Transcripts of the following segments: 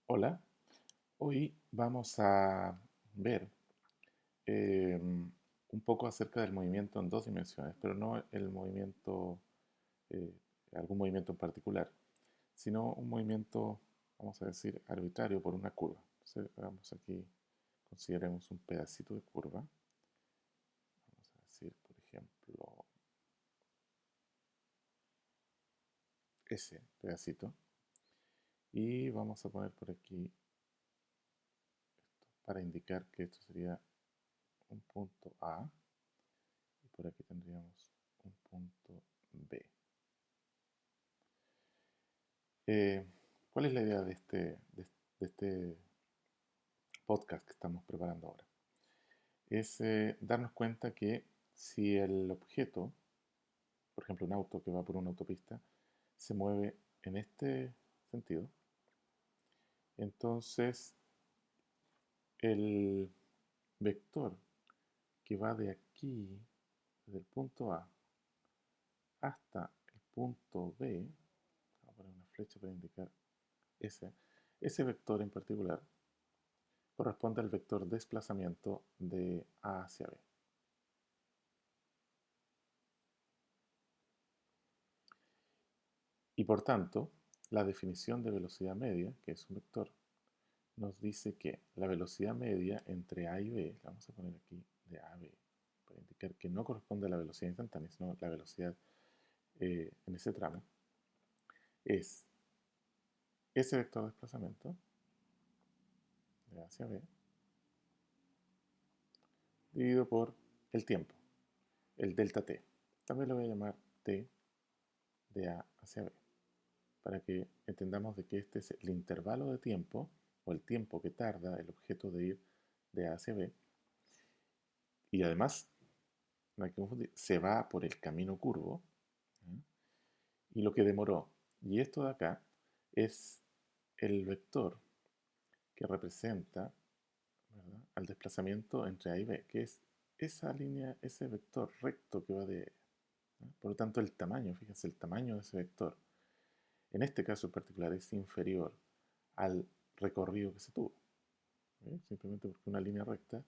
Hola, hoy vamos a ver un poco acerca del movimiento en dos dimensiones, pero no el movimiento, eh, algún movimiento en particular, sino un movimiento, vamos a decir, arbitrario por una curva. Entonces, vamos aquí, consideremos un pedacito de curva, vamos a decir, por ejemplo, ese pedacito, y vamos a poner por aquí para indicar que esto sería un punto A, y por aquí tendríamos un punto B. Eh, ¿Cuál es la idea de este podcast que estamos preparando ahora? Es darnos cuenta que si el objeto, por ejemplo un auto que va por una autopista, se mueve en este sentido, entonces el vector que va de aquí, desde el punto A hasta el punto B, vamos a poner una flecha para indicar ese, ese vector en particular, corresponde al vector desplazamiento de A hacia B. Y por tanto, la definición de velocidad media, que es un vector, nos dice que la velocidad media entre A y B, la vamos a poner aquí de A a B, para indicar que no corresponde a la velocidad instantánea, sino la velocidad en ese tramo, es ese vector de desplazamiento de A hacia B dividido por el tiempo, el delta t. También lo voy a llamar t de A hacia B, para que entendamos de que este es el intervalo de tiempo o el tiempo que tarda el objeto de ir de A hacia B. Y además, no hay que confundir, se va por el camino curvo. ¿Eh? Y lo que demoró, y esto de acá, es el vector que representa, ¿verdad?, al desplazamiento entre A y B, que es esa línea, ese vector recto que va de... ¿no? Por lo tanto, el tamaño, fíjense, el tamaño de ese vector, en este caso en particular, es inferior al recorrido que se tuvo. Simplemente porque una línea recta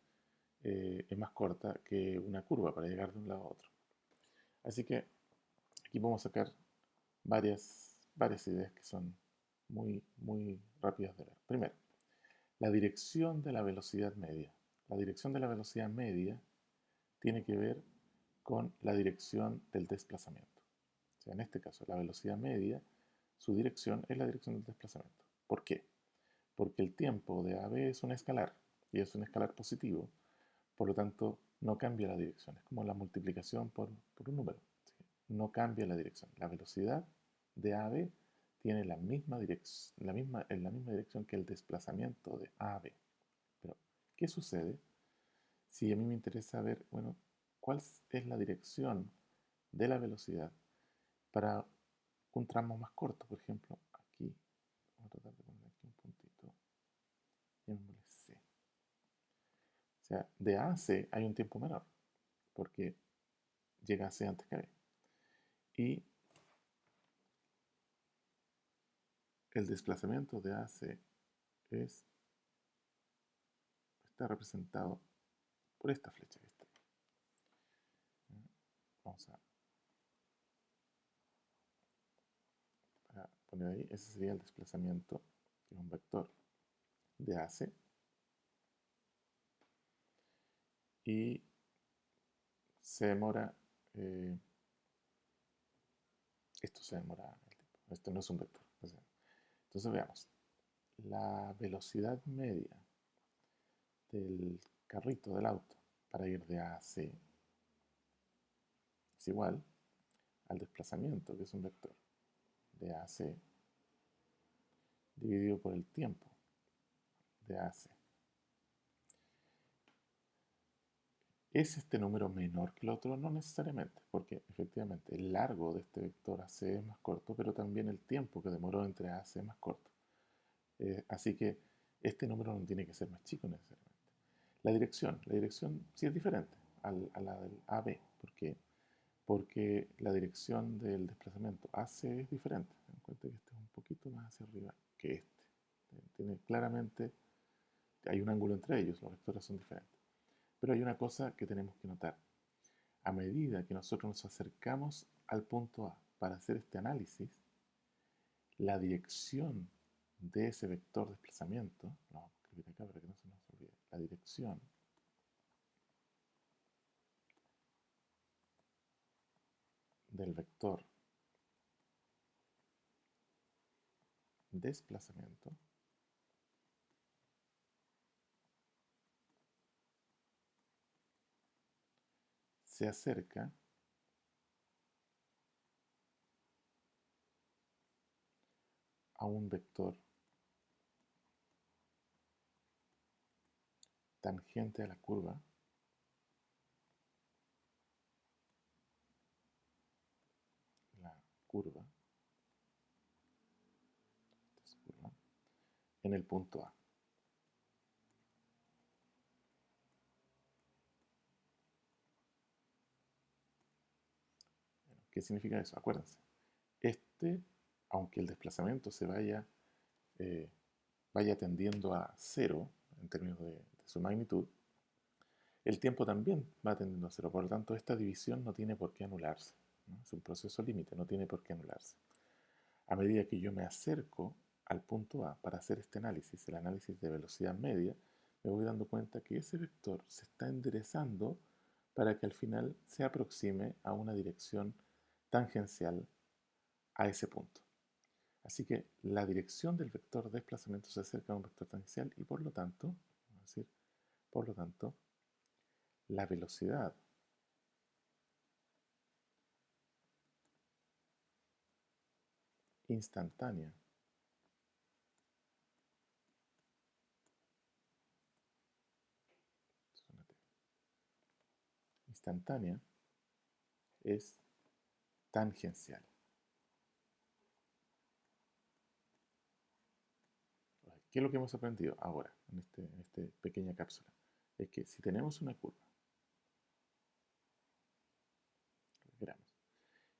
es más corta que una curva para llegar de un lado a otro. Así que aquí podemos sacar varias ideas que son muy rápidas de ver. Primero, la dirección de la velocidad media. La dirección de la velocidad media tiene que ver con la dirección del desplazamiento. O sea, en este caso, la velocidad media, su dirección es la dirección del desplazamiento. ¿Por qué? Porque el tiempo de AB es un escalar, y es un escalar positivo, por lo tanto no cambia la dirección, es como la multiplicación por un número, ¿sí? No cambia la dirección. La velocidad de AB tiene en la misma dirección que el desplazamiento de AB. Pero, ¿qué sucede si a mí me interesa ver, bueno, cuál es la dirección de la velocidad para un tramo más corto? Por ejemplo, aquí, vamos a tratar de poner aquí un puntito, llamémosle C. O sea, de A a C hay un tiempo menor, porque llega a C antes que B. Y el desplazamiento de A a C está representado por esta flecha que está ahí. Vamos a poner ahí, ese sería el desplazamiento, que es un vector de A a C. Y se demora, eh, esto se demora el tiempo, esto no es un vector. O sea, entonces veamos, la velocidad media del carrito del auto para ir de A a C es igual al desplazamiento, que es un vector, de A a C dividido por el tiempo de A a C. ¿Es este número menor que el otro? No necesariamente, porque efectivamente el largo de este vector AC es más corto, pero también el tiempo que demoró entre A y C es más corto. Así que este número no tiene que ser más chico necesariamente. La dirección sí es diferente a la del AB. ¿Por qué? Porque la dirección del desplazamiento AC es diferente. Ten en cuenta que este es un poquito más hacia arriba que este. Tiene claramente, hay un ángulo entre ellos, los vectores son diferentes. Pero hay una cosa que tenemos que notar. A medida que nosotros nos acercamos al punto A para hacer este análisis, la dirección de ese vector de desplazamiento, lo vamos a escribir acá para que no se nos olvide, la dirección del vector desplazamiento se acerca a un vector tangente a la curva curva, en el punto A. ¿Qué significa eso? Acuérdense, aunque el desplazamiento se vaya tendiendo a cero en términos de su magnitud, el tiempo también va tendiendo a cero. Por lo tanto, esta división no tiene por qué anularse, ¿no? Es un proceso límite, no tiene por qué anularse. A medida que yo me acerco al punto A para hacer este análisis, el análisis de velocidad media, me voy dando cuenta que ese vector se está enderezando para que al final se aproxime a una dirección tangencial a ese punto. Así que la dirección del vector de desplazamiento se acerca a un vector tangencial y por lo tanto, vamos a decir, por lo tanto, la velocidad instantánea es tangencial. ¿Qué es lo que hemos aprendido ahora en esta pequeña cápsula? Es que si tenemos una curva,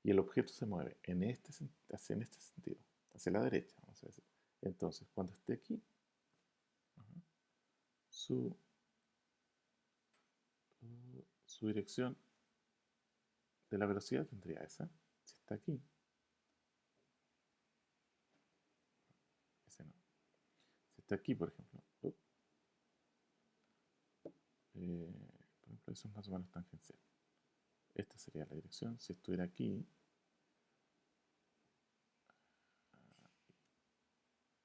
y el objeto se mueve en este sentido, hacia la derecha, vamos a decir, entonces cuando esté aquí, su, su dirección de la velocidad tendría esa. Si está aquí, ese no. Si está aquí, por ejemplo, eso es más o menos tangencial. Esta sería la dirección. Si estuviera aquí,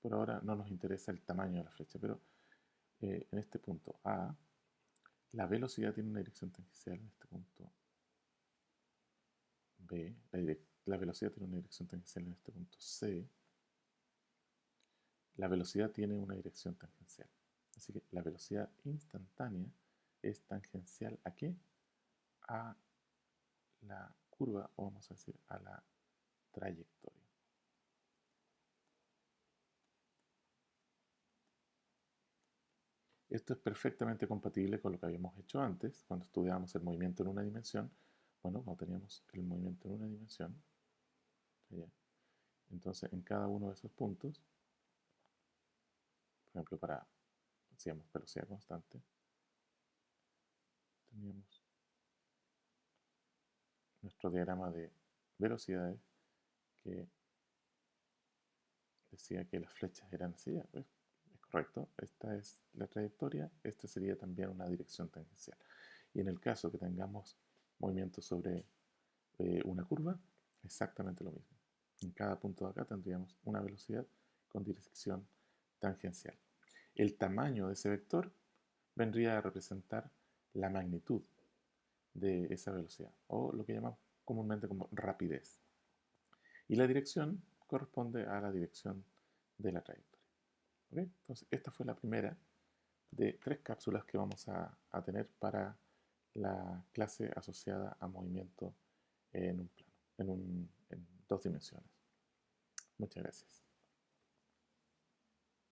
por ahora no nos interesa el tamaño de la flecha, pero en este punto A, la velocidad tiene una dirección tangencial. En este punto B, la velocidad tiene una dirección tangencial. En este punto C, la velocidad tiene una dirección tangencial. Así que la velocidad instantánea es tangencial ¿a qué? A la curva, o vamos a decir, a la trayectoria. Esto es perfectamente compatible con lo que habíamos hecho antes, cuando estudiábamos el movimiento en una dimensión. Bueno, cuando teníamos el movimiento en una dimensión, entonces en cada uno de esos puntos, por ejemplo, para, decíamos, velocidad constante, teníamos nuestro diagrama de velocidades que decía que las flechas eran así. Pues, es correcto, esta es la trayectoria, esta sería también una dirección tangencial. Y en el caso que tengamos movimiento sobre una curva, exactamente lo mismo. En cada punto de acá tendríamos una velocidad con dirección tangencial. El tamaño de ese vector vendría a representar la magnitud de esa velocidad, o lo que llamamos comúnmente como rapidez. Y la dirección corresponde a la dirección de la trayectoria. ¿Okay? Entonces, esta fue la primera de 3 cápsulas que vamos a tener para la clase asociada a movimiento en un plano, en 2 dimensiones. Muchas gracias.